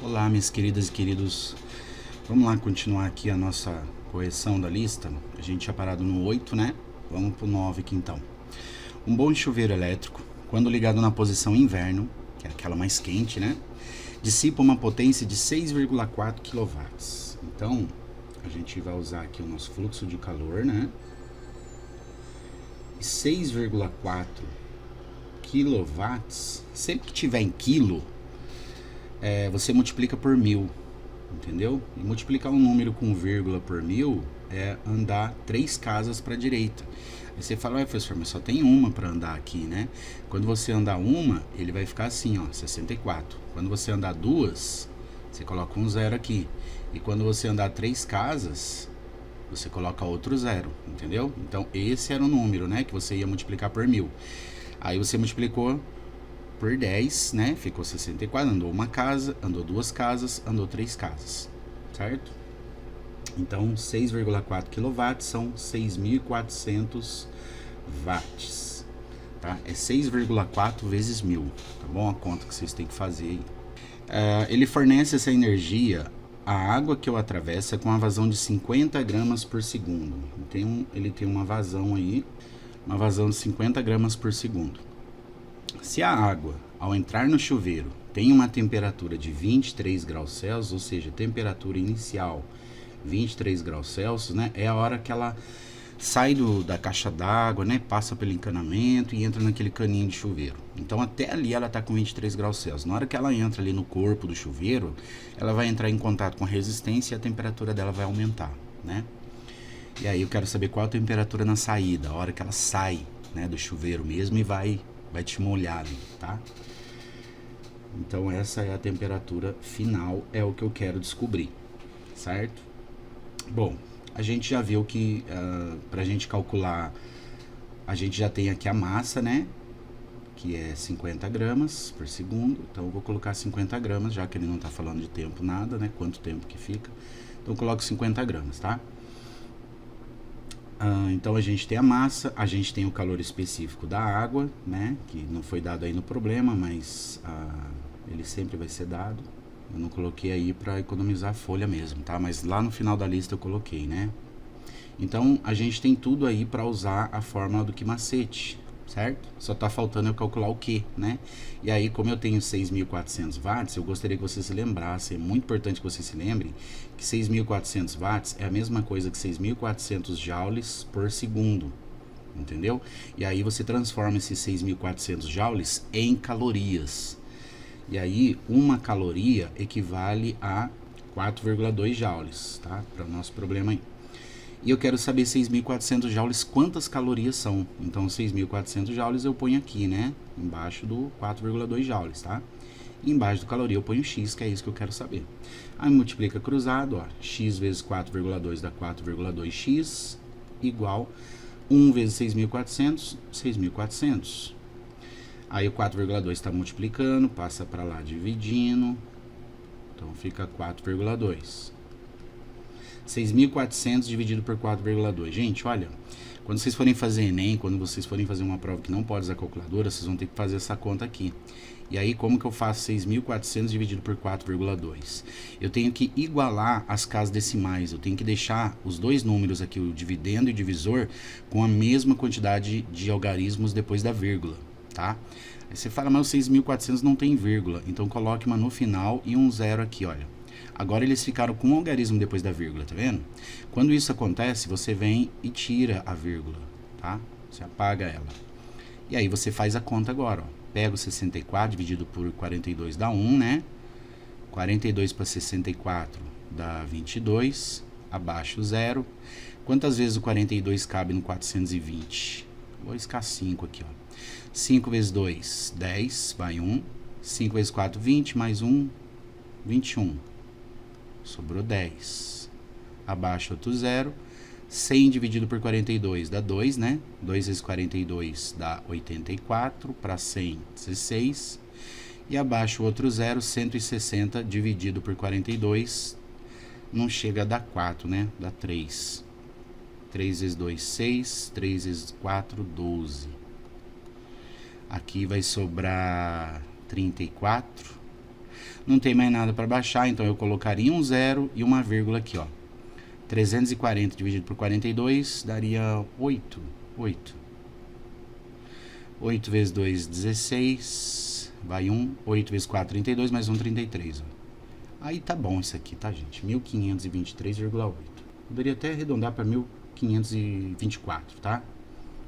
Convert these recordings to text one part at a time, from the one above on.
Olá, minhas queridas e queridos. Vamos lá continuar aqui a nossa correção da lista. A gente tinha parado no 8, né? Vamos pro 9 aqui então. Um bom chuveiro elétrico, quando ligado na posição inverno, que é aquela mais quente, né? Dissipa uma potência de 6,4 kW. Então, a gente vai usar aqui o nosso fluxo de calor, né? 6,4 kW, sempre que tiver em quilo, você multiplica por 1000, entendeu? E multiplicar um número com vírgula por 1000 é andar 3 casas para a direita. Aí você fala, professor, mas só tem uma para andar aqui, né? Quando você andar uma, ele vai ficar assim, ó, 64. Quando você andar duas, você coloca um zero aqui. E quando você andar 3 casas, você coloca outro zero, entendeu? Então esse era o número, né, que você ia multiplicar por 1000. Aí você multiplicou por 10, né? Ficou 64, andou uma casa, andou duas casas, andou 3 casas, certo? Então 6,4 kW são 6.400 watts, tá? É 6,4 vezes 1000, tá bom? A conta que vocês têm que fazer aí. Ele fornece essa energia à água que o atravessa com uma vazão de 50 gramas por segundo. Então ele tem uma vazão aí, uma vazão de 50 gramas por segundo. Se a água, ao entrar no chuveiro, tem uma temperatura de 23 graus Celsius, ou seja, temperatura inicial 23 graus Celsius, né, é a hora que ela sai da caixa d'água, né, passa pelo encanamento e entra naquele caninho de chuveiro. Então até ali ela está com 23 graus Celsius. Na hora que ela entra ali no corpo do chuveiro, ela vai entrar em contato com a resistência e a temperatura dela vai aumentar, né? E aí eu quero saber qual a temperatura na saída, a hora que ela sai, né, do chuveiro mesmo e vai te molhar ali, tá? Então essa é a temperatura final, é o que eu quero descobrir, certo? Bom, a gente já viu que pra gente calcular, a gente já tem aqui a massa, né? Que é 50 gramas por segundo. Então eu vou colocar 50 gramas, já que ele não tá falando de tempo nada, né? Quanto tempo que fica. Então eu coloco 50 gramas, tá? Então a gente tem a massa, a gente tem o calor específico da água, né? Que não foi dado aí no problema, mas ele sempre vai ser dado. Eu não coloquei aí para economizar folha mesmo, tá? Mas lá no final da lista eu coloquei, né? Então a gente tem tudo aí para usar a fórmula do que macete, certo? Só tá faltando eu calcular o que, né? E aí, como eu tenho 6.400 watts, eu gostaria que você se lembrasse, é muito importante que você se lembre que 6.400 watts é a mesma coisa que 6.400 joules por segundo, entendeu? E aí você transforma esses 6.400 joules em calorias. E aí, uma caloria equivale a 4,2 joules, tá? Para o nosso problema aí. E eu quero saber 6.400 joules, quantas calorias são. Então 6.400 joules eu ponho aqui, né? Embaixo do 4,2 joules, tá? E embaixo do caloria eu ponho x, que é isso que eu quero saber. Aí multiplica cruzado, ó. X vezes 4,2 dá 4,2x, igual 1 vezes 6.400, 6.400. Aí o 4,2 está multiplicando, passa para lá dividindo. Então fica 4,2. 6.400 dividido por 4,2. Gente, olha, quando vocês forem fazer Enem, quando vocês forem fazer uma prova que não pode usar calculadora, vocês vão ter que fazer essa conta aqui. E aí, como que eu faço 6.400 dividido por 4,2? Eu tenho que igualar as casas decimais, eu tenho que deixar os dois números aqui, o dividendo e o divisor, com a mesma quantidade de algarismos depois da vírgula, tá? Aí você fala, mas o 6.400 não tem vírgula, então coloque uma no final e um zero aqui, olha. Agora eles ficaram com um algarismo depois da vírgula, tá vendo? Quando isso acontece, você vem e tira a vírgula, tá? Você apaga ela. E aí você faz a conta agora, ó. Pega o 64 dividido por 42 dá 1, né? 42 para 64 dá 22, abaixo o zero. Quantas vezes o 42 cabe no 420? Vou riscar 5 aqui, ó. 5 vezes 2, 10, vai 1. 5 vezes 4, 20, mais 1, 21. Sobrou 10. Abaixo outro zero. 100 dividido por 42 dá 2, né? 2 vezes 42 dá 84. Para 100, 16. E abaixo outro zero. 160 dividido por 42 não chega a dar 4, né? Dá 3. 3 vezes 2, 6. 3 vezes 4, 12. Aqui vai sobrar 34. não tem mais nada para baixar, então eu colocaria um 0 e uma vírgula aqui, ó. 340 dividido por 42 daria 8. 8 vezes 2, 16. Vai 1. 8 vezes 4, 32, mais 1, 33. Ó. Aí tá bom isso aqui, tá, gente? 1523,8. Poderia até arredondar para 1524, tá?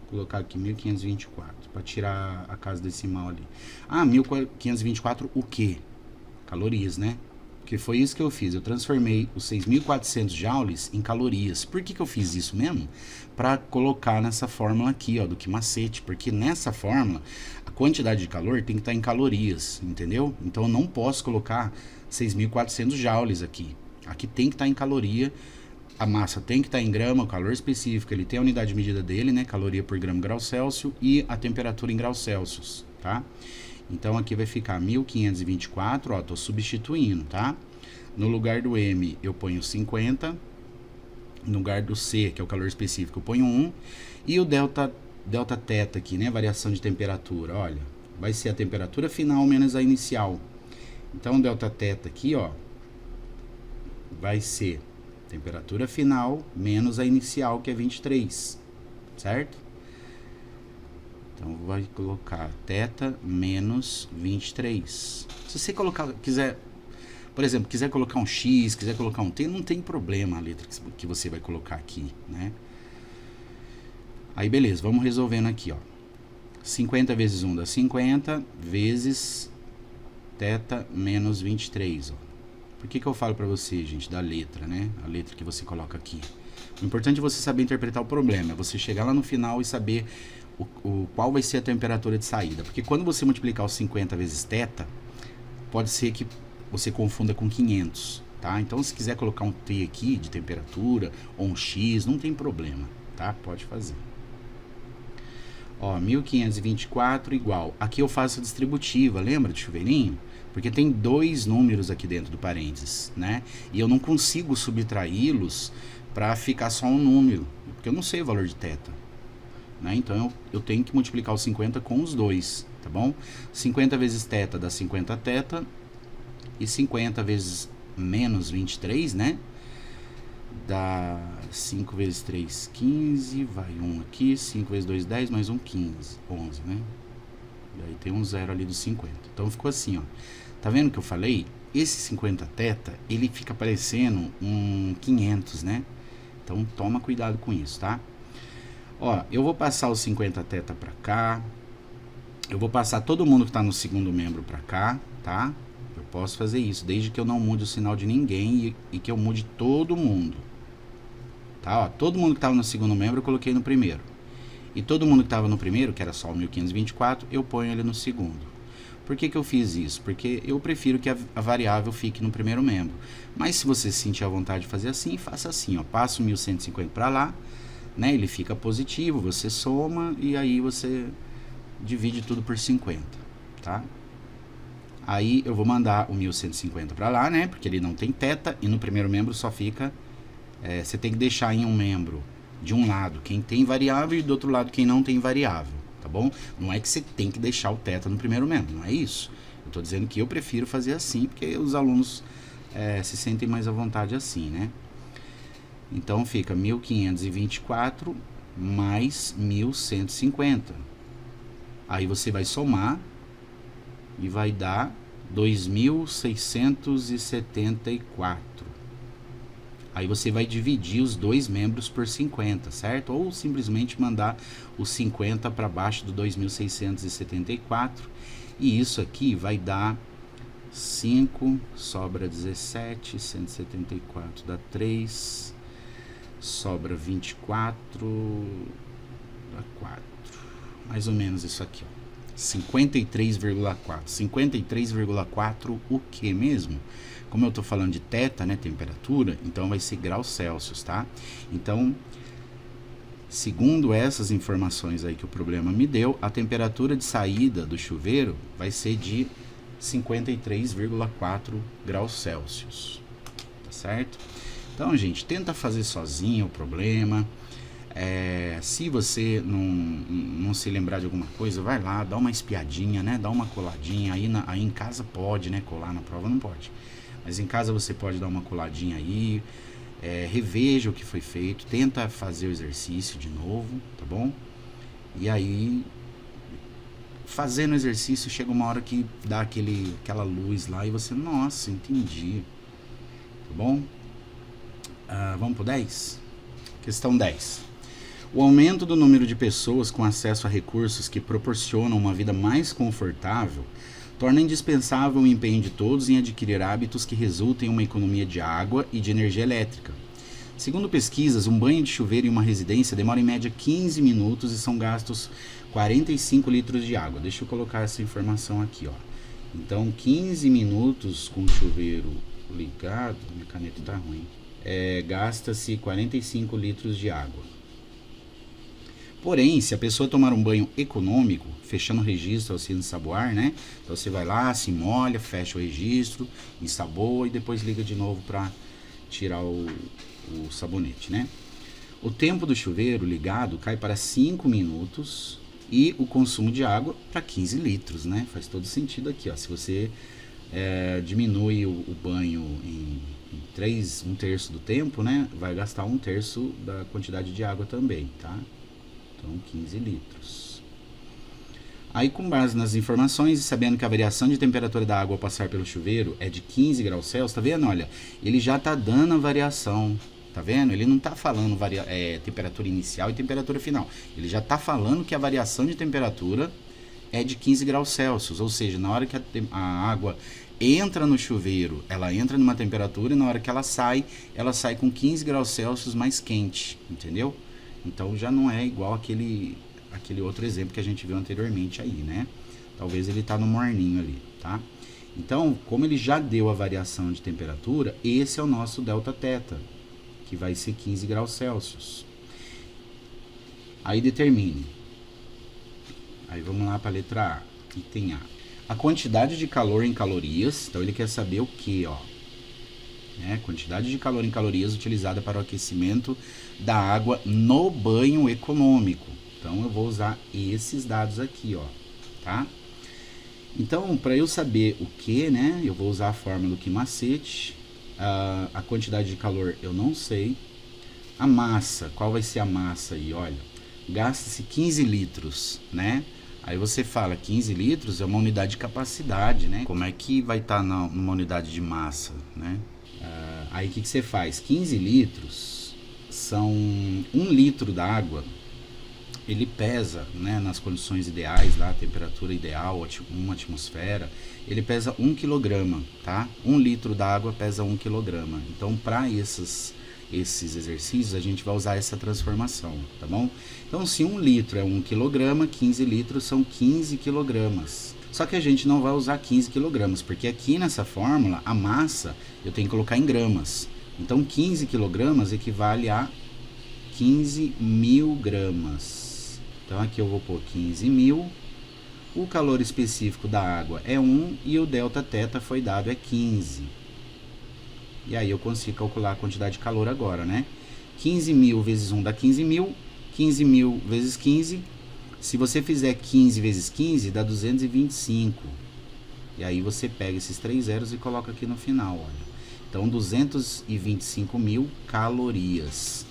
Vou colocar aqui 1524, para tirar a casa decimal ali. Ah, 1524 o quê? Calorias, né? Porque foi isso que eu fiz. Eu transformei os 6.400 joules em calorias. Por que eu fiz isso mesmo? Para colocar nessa fórmula aqui, ó, do que macete. Porque nessa fórmula, a quantidade de calor tem que estar em calorias, entendeu? Então eu não posso colocar 6.400 joules aqui. Aqui tem que estar em caloria. A massa tem que estar em grama, o calor específico, ele tem a unidade de medida dele, né? Caloria por grama grau Celsius e a temperatura em graus Celsius, tá? Então aqui vai ficar 1524, ó, tô substituindo, tá? No lugar do M eu ponho 50, no lugar do C, que é o calor específico, eu ponho 1, e o delta teta aqui, né? Variação de temperatura, olha, vai ser a temperatura final menos a inicial. Então o delta teta aqui, ó, vai ser temperatura final menos a inicial, que é 23, certo? Então vai colocar θ menos 23. Se você quiser, por exemplo, quiser colocar um X, quiser colocar um T, não tem problema a letra que você vai colocar aqui, né? Aí beleza, vamos resolvendo aqui, ó. 50 vezes 1 dá 50, vezes θ menos 23, ó. Por que eu falo pra você, gente, da letra, né? A letra que você coloca aqui. O importante é você saber interpretar o problema, é você chegar lá no final e saber qual vai ser a temperatura de saída. Porque quando você multiplicar os 50 vezes θ, pode ser que você confunda com 500, tá? Então, se quiser colocar um T aqui de temperatura, ou um X, não tem problema, tá? Pode fazer. Ó, 1524 igual. Aqui eu faço a distributiva, lembra de chuveirinho? Porque tem dois números aqui dentro do parênteses, né? E eu não consigo subtraí-los para ficar só um número, porque eu não sei o valor de θ, né? Então eu tenho que multiplicar os 50 com os dois, tá bom? 50 vezes θ dá 50 θ, e 50 vezes menos 23, né? Dá 5 vezes 3, 15, vai 1 aqui, 5 vezes 2, 10, mais 1, 15, 11, né? E aí tem um zero ali dos 50. Então ficou assim, ó. Tá vendo que eu falei? Esse 50 θ, ele fica parecendo um 500, né? Então toma cuidado com isso, tá? Ó, eu vou passar os 50 θ pra cá. Eu vou passar todo mundo que tá no segundo membro pra cá, tá? Eu posso fazer isso, desde que eu não mude o sinal de ninguém e que eu mude todo mundo. Tá? Ó, todo mundo que estava no segundo membro eu coloquei no primeiro. E todo mundo que estava no primeiro, que era só o 1524, eu ponho ele no segundo. Por que eu fiz isso? Porque eu prefiro que a variável fique no primeiro membro. Mas se você sentir a vontade de fazer assim, faça assim, ó. Passa o 1150 para lá, né? Ele fica positivo, você soma e aí você divide tudo por 50, tá? Aí eu vou mandar o 1150 para lá, né? Porque ele não tem θ e no primeiro membro só fica... você tem que deixar em um membro de um lado quem tem variável e do outro lado quem não tem variável, tá bom? Não é que você tem que deixar o θ no primeiro membro, não é isso. Eu tô dizendo que eu prefiro fazer assim, porque os alunos se sentem mais à vontade assim, né? Então fica 1524 mais 1150. Aí você vai somar e vai dar 2.674. Aí você vai dividir os dois membros por 50, certo? Ou simplesmente mandar os 50 para baixo do 2.674. E isso aqui vai dar 5, sobra 17, 174 dá 3, sobra 24, dá 4. Mais ou menos isso aqui, ó. 53,4. 53,4 o que mesmo? Como eu tô falando de θ, né, temperatura, então vai ser graus Celsius, tá? Então, segundo essas informações aí que o problema me deu, a temperatura de saída do chuveiro vai ser de 53,4 graus Celsius, tá certo? Então, gente, tenta fazer sozinho o problema. Se você não se lembrar de alguma coisa, vai lá, dá uma espiadinha, né? Dá uma coladinha. Aí em casa pode, né? Colar na prova não pode. Mas em casa você pode dar uma coladinha aí. Reveja o que foi feito. Tenta fazer o exercício de novo, tá bom? E aí, fazendo o exercício, chega uma hora que dá aquela luz lá e você, nossa, entendi. Tá bom? Vamos pro 10? Questão 10. O aumento do número de pessoas com acesso a recursos que proporcionam uma vida mais confortável torna indispensável o empenho de todos em adquirir hábitos que resultem em uma economia de água e de energia elétrica. Segundo pesquisas, um banho de chuveiro em uma residência demora em média 15 minutos e são gastos 45 litros de água. Deixa eu colocar essa informação aqui, ó. Então, 15 minutos com o chuveiro ligado, minha caneta tá ruim, gasta-se 45 litros de água. Porém, se a pessoa tomar um banho econômico, fechando o registro ao se ensaboar, né? Então você vai lá, se molha, fecha o registro, ensaboa e depois liga de novo para tirar o sabonete, né? O tempo do chuveiro ligado cai para 5 minutos e o consumo de água para 15 litros, né? Faz todo sentido aqui, ó. Se você diminui o banho em 1/3 do tempo, né? Vai gastar 1/3 da quantidade de água também, tá? Então, 15 litros. Aí, com base nas informações e sabendo que a variação de temperatura da água ao passar pelo chuveiro é de 15 graus Celsius, tá vendo? Olha, ele já tá dando a variação, tá vendo? Ele não tá falando temperatura inicial e temperatura final. Ele já tá falando que a variação de temperatura é de 15 graus Celsius, ou seja, na hora que a água entra no chuveiro, ela entra numa temperatura e na hora que ela sai com 15 graus Celsius mais quente, entendeu? Então já não é igual aquele outro exemplo que a gente viu anteriormente aí, né? Talvez ele tá no morninho ali, tá? Então, como ele já deu a variação de temperatura, esse é o nosso delta θ, que vai ser 15 graus Celsius. Aí determine. Aí vamos lá para a letra A, item A. A quantidade de calor em calorias, então ele quer saber o que, ó? Quantidade de calor em calorias utilizada para o aquecimento da água no banho econômico. Então eu vou usar esses dados aqui, ó, tá? Então, para eu saber o que, né, eu vou usar a fórmula do que macete. A quantidade de calor eu não sei. A massa, qual vai ser a massa aí? Olha, gasta-se 15 litros, né? Aí você fala, 15 litros é uma unidade de capacidade, né? Como é que vai estar numa unidade de massa, né? Aí o que você faz? 15 litros são 1 litro d'água. Ele pesa, né, nas condições ideais, lá, a temperatura ideal, 1 atmosfera, ele pesa 1 kg, tá? 1 litro d'água pesa 1 kg. Então, para esses exercícios, a gente vai usar essa transformação, tá bom? Então, se 1 litro é 1 kg, 15 litros são 15 kg. Só que a gente não vai usar 15 kg, porque aqui nessa fórmula, a massa, eu tenho que colocar em gramas. Então, 15 kg equivale a 15.000 gramas. Então, aqui eu vou pôr 15.000. O calor específico da água é 1 e o delta θ foi dado é 15. E aí eu consigo calcular a quantidade de calor agora, né? 15.000 vezes 1 dá 15.000. 15.000 vezes 15. Se você fizer 15 vezes 15, dá 225. E aí você pega esses 3 zeros e coloca aqui no final, olha. Então, 225.000 calorias.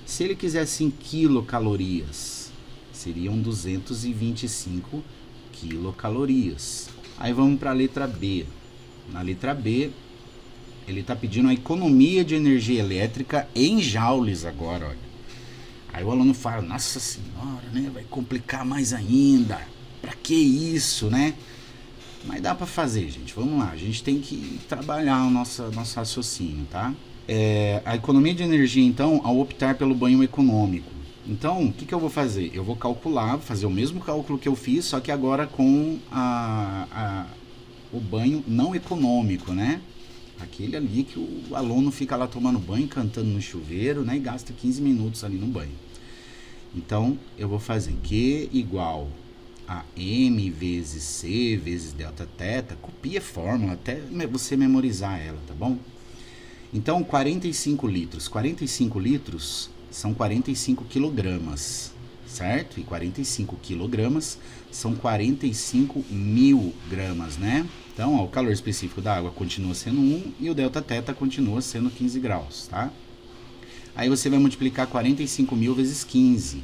Se ele quisesse em quilocalorias, seriam 225 quilocalorias. Aí vamos para a letra B. Na letra B, ele está pedindo a economia de energia elétrica em joules agora, olha. Aí o aluno fala, nossa senhora, né? Vai complicar mais ainda. Pra que isso, né? Mas dá pra fazer, gente. Vamos lá. A gente tem que trabalhar o nosso raciocínio, tá? A economia de energia, então, ao optar pelo banho econômico. Então, o que eu vou fazer? Eu vou calcular, fazer o mesmo cálculo que eu fiz, só que agora com o banho não econômico, né? Aquele ali que o aluno fica lá tomando banho, cantando no chuveiro, né? E gasta 15 minutos ali no banho. Então, eu vou fazer Q igual a M vezes C vezes delta θ. Copia a fórmula até você memorizar ela, tá bom? Então, 45 litros. 45 litros são 45 quilogramas, certo? E 45 quilogramas são 45 mil gramas, né? Então, ó, o calor específico da água continua sendo 1 e o ΔT continua sendo 15 graus, tá? Aí você vai multiplicar 45 mil vezes 15.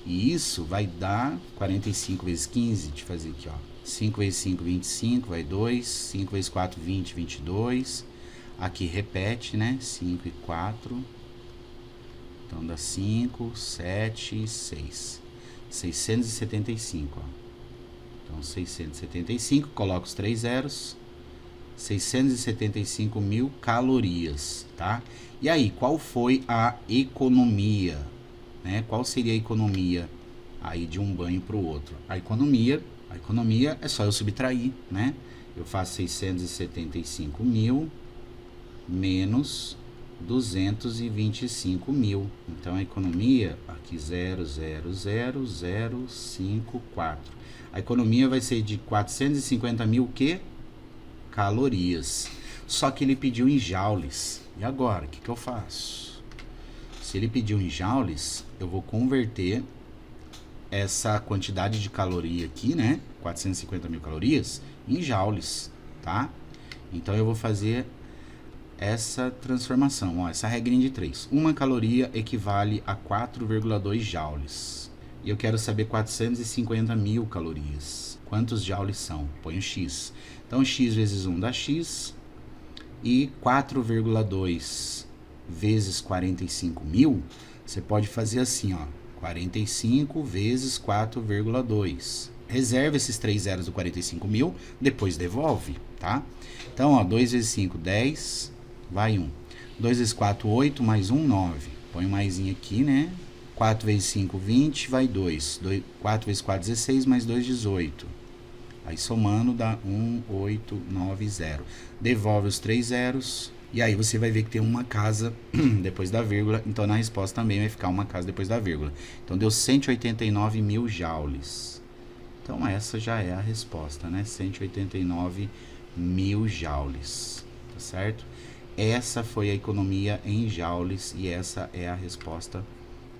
E isso vai dar 45 vezes 15, deixa eu fazer aqui, ó. 5 vezes 5, 25, vai 2. 5 vezes 4, 20, 22. Aqui repete, né? 5 e 4. Então dá 5, 7 e 6. 675, ó. Então 675, coloca os 3 zeros. 675 mil calorias, tá? E aí, qual foi a economia? Né? Qual seria a economia aí de um banho para o outro? A economia é só eu subtrair, né? Eu faço 675 mil menos 225 mil. Então, a economia, aqui 0,00054. A economia vai ser de 450 mil o quê? Calorias. Só que ele pediu em joules. E agora, o que eu faço? Se ele pediu em joules, eu vou converter essa quantidade de caloria aqui, né? 450 mil calorias, em joules, tá? Então, eu vou fazer essa transformação, ó, essa regrinha de 3. Uma caloria equivale a 4,2 joules. E eu quero saber 450 mil calorias. Quantos joules são? Põe o x. Então, x vezes 1 dá x. E 4,2 vezes 45 mil, você pode fazer assim, ó. 45 vezes 4,2. Reserva esses 3 zeros do 45 mil, depois devolve, tá? Então, ó, 2 vezes 5, 10, vai 1. 2 vezes 4, 8, mais 1, 9. Põe um maisinho aqui, né? 4 vezes 5, 20, vai 2. 4 vezes 4, 16, mais 2, 18. Aí somando dá 1, 8, 9, 0. Devolve os 3 zeros. E aí você vai ver que tem uma casa depois da vírgula. Então na resposta também vai ficar uma casa depois da vírgula. Então deu 189 mil joules. Então essa já é a resposta, né? 189 mil joules. Tá certo? Essa foi a economia em joules. E essa é a resposta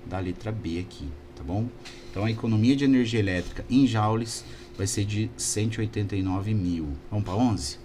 da letra B aqui. Tá bom? Então a economia de energia elétrica em joules vai ser de 189 mil. Vamos para 11?